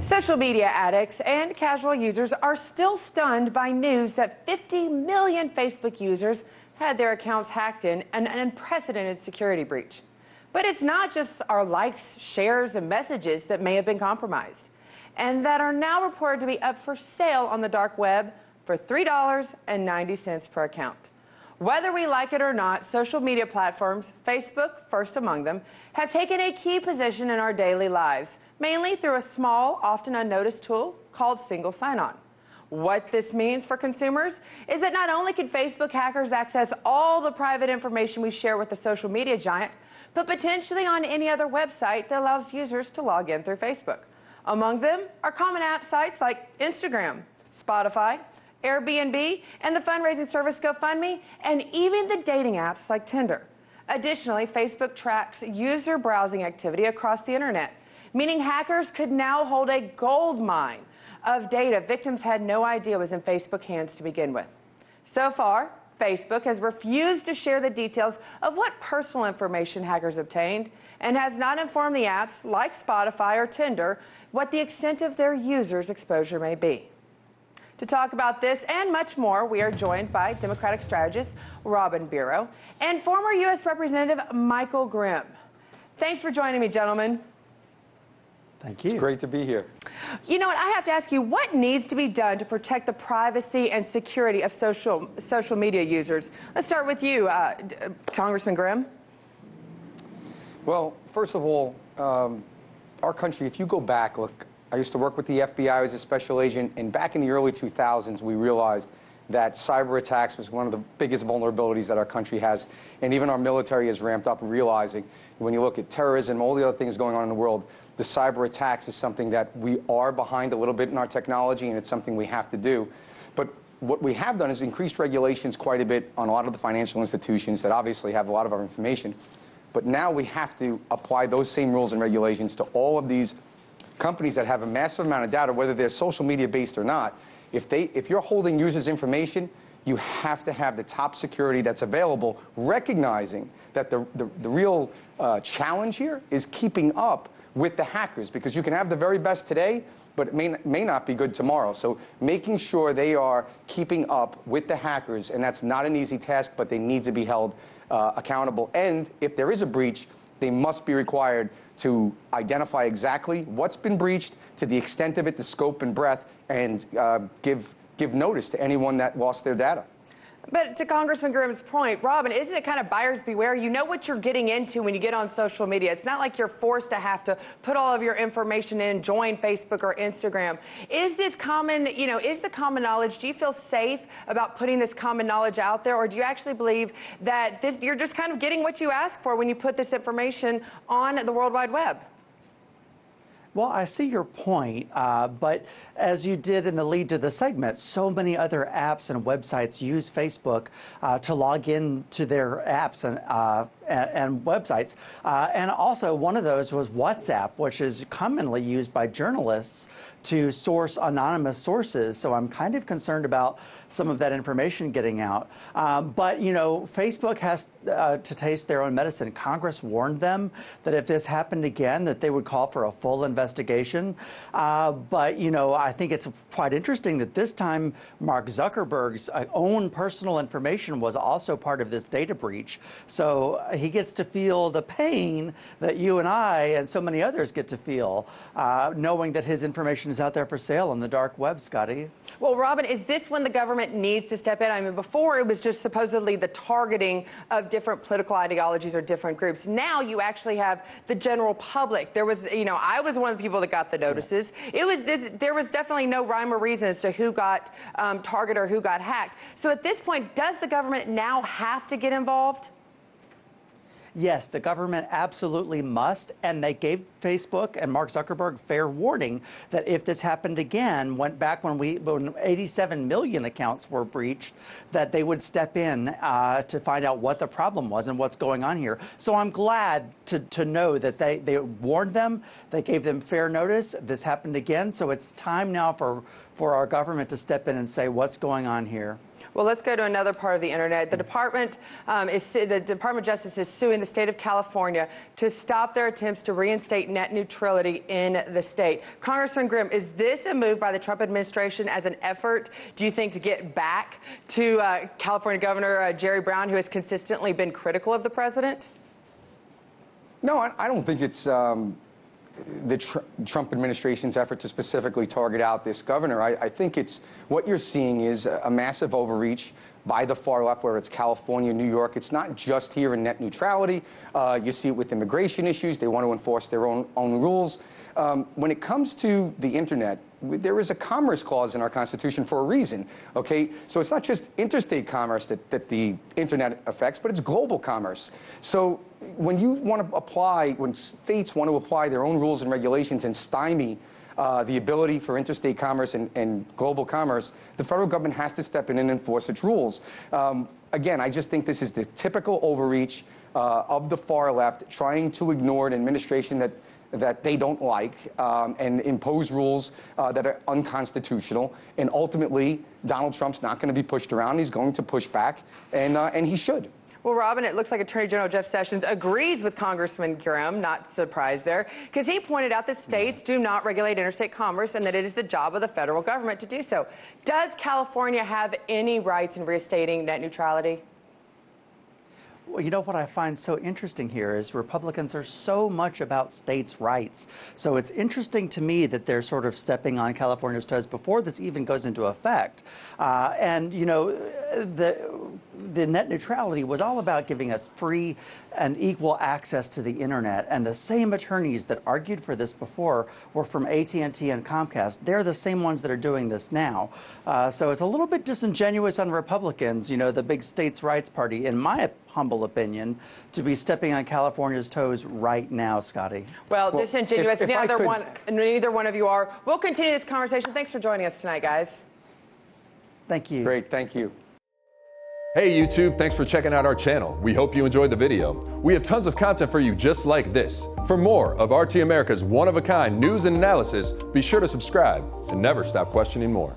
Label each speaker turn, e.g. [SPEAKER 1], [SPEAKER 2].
[SPEAKER 1] Social media addicts and casual users are still stunned by news that 50 million Facebook users had their accounts hacked in an unprecedented security breach. But it's not just our likes, shares, and messages that may have been compromised, and that are now reported to be up for sale on the dark web for $3.90 per account. Whether we like it or not, social media platforms, Facebook first among them, have taken a key position in our daily lives, mainly through a small, often unnoticed tool called single sign-on. What this means for consumers is that not only can Facebook hackers access all the private information we share with the social media giant, but potentially on any other website that allows users to log in through Facebook. Among them are common app sites like Instagram, Spotify, Airbnb, and the fundraising service GoFundMe, and even the dating apps like Tinder. Additionally, Facebook tracks user browsing activity across the internet, meaning hackers could now hold a gold mine of data victims had no idea was in Facebook hands to begin with. So far, Facebook has refused to share the details of what personal information hackers obtained and has not informed the apps like Spotify or Tinder what the extent of their users' exposure may be. To talk about this and much more, we are joined by Democratic strategist Robin Bureau and former U.S. Representative Michael Grimm. Thanks for joining me, gentlemen.
[SPEAKER 2] Thank you.
[SPEAKER 3] It's great to be here.
[SPEAKER 1] You know what, I have to ask you, what needs to be done to protect the privacy and security of social media users? Let's start with you, Congressman Grimm.
[SPEAKER 3] Well, first of all, our country, if you go back, look, I used to work with the FBI as a special agent, and back in the early 2000s, we realized that cyber attacks was one of the biggest vulnerabilities that our country has, and even our military has ramped up realizing when you look at terrorism, all the other things going on in the world, the cyber attacks is something that we are behind a little bit in our technology, and it's something we have to do. But what we have done is increased regulations quite a bit on a lot of the financial institutions that obviously have a lot of our information. But now we have to apply those same rules and regulations to all of these companies that have a massive amount of data, whether they're social media based or not. If you're holding users' information, you have to have the top security that's available, recognizing that the real challenge here is keeping up with the hackers, because you can have the very best today, but it may not be good tomorrow. So making sure they are keeping up with the hackers, and that's not an easy task, but they need to be held accountable. And if there is a breach, they must be required to identify exactly what's been breached, to the extent of it, the scope and breadth, and give notice to anyone that lost their data.
[SPEAKER 1] But to Congressman Grimm's point, Robin, isn't it kind of buyers beware? You know what you're getting into when you get on social media. It's not like you're forced to have to put all of your information in, join Facebook or Instagram. Is this common, is the common knowledge, do you feel safe about putting this common knowledge out there, or do you actually believe that you're just kind of getting what you ask for when you put this information on the World Wide Web?
[SPEAKER 2] Well, I see your point, but as you did in the lead to the segment, so many other apps and websites use Facebook to log in to their apps and websites. And also one of those was WhatsApp, which is commonly used by journalists to source anonymous sources. So I'm kind of concerned about some of that information getting out. But, Facebook has to taste their own medicine. Congress warned them that if this happened again, that they would call for a full investigation. But, I think it's quite interesting that this time Mark Zuckerberg's own personal information was also part of this data breach. So he gets to feel the pain that you and I and so many others get to feel, knowing that his information is out there for sale on the dark web, Scotty.
[SPEAKER 1] Well, Robin, is this when the government needs to step in? I mean, before it was just supposedly the targeting of different political ideologies or different groups. Now you actually have the general public. There was, I was one of the people that got the notices. Yes. There was definitely no rhyme or reason as to who got targeted or who got hacked. So at this point, does the government now have to get involved?
[SPEAKER 2] Yes, the government absolutely must, and they gave Facebook and Mark Zuckerberg fair warning that if this happened again, went back when 87 million accounts were breached, that they would step in to find out what the problem was and what's going on here. So I'm glad to know that they warned them, they gave them fair notice. This happened again, so it's time now for our government to step in and say what's going on here.
[SPEAKER 1] Well, let's go to another part of the internet. The Department of Justice is suing the state of California to stop their attempts to reinstate net neutrality in the state. Congressman Grimm, is this a move by the Trump administration as an effort, do you think, to get back to California Governor Jerry Brown, who has consistently been critical of the president?
[SPEAKER 3] No, I don't think it's the Trump administration's effort to specifically target out this governor. I think it's what you're seeing is a massive overreach by the far left, where it's California, New York. It's not just here in net neutrality. You see it with immigration issues. They want to enforce their own rules. When it comes to the internet, there is a commerce clause in our Constitution for a reason, okay? So it's not just interstate commerce that the internet affects, but it's global commerce. So when you want to apply, when states want to apply their own rules and regulations and stymie the ability for interstate commerce and global commerce, the federal government has to step in and enforce its rules. Again, I just think this is the typical overreach of the far left, trying to ignore an administration that they don't like and impose rules that are unconstitutional. And ultimately, Donald Trump's not going to be pushed around. He's going to push back, and he should.
[SPEAKER 1] Well, Robin, it looks like Attorney General Jeff Sessions agrees with Congressman Grimm, not surprised there, because he pointed out that states do not regulate interstate commerce and that it is the job of the federal government to do so. Does California have any rights in restating net neutrality?
[SPEAKER 2] Well, you know what I find so interesting here is Republicans are so much about states' rights. So it's interesting to me that they're sort of stepping on California's toes before this even goes into effect. And, you know, the net neutrality was all about giving us free and equal access to the internet. And the same attorneys that argued for this before were from AT&T and Comcast. They're the same ones that are doing this now. So it's a little bit disingenuous on Republicans, you know, the big states' rights party, in my humble opinion, to be stepping on California's toes right now, Scotty.
[SPEAKER 1] Well, disingenuous.
[SPEAKER 3] if
[SPEAKER 1] neither one of you are. We'll continue this conversation. Thanks for joining us tonight, guys.
[SPEAKER 2] Thank you.
[SPEAKER 3] Great, thank you.
[SPEAKER 4] Hey YouTube, thanks for checking out our channel. We hope you enjoyed the video. We have tons of content for you just like this. For more of RT America's one-of-a-kind news and analysis, be sure to subscribe and never stop questioning more.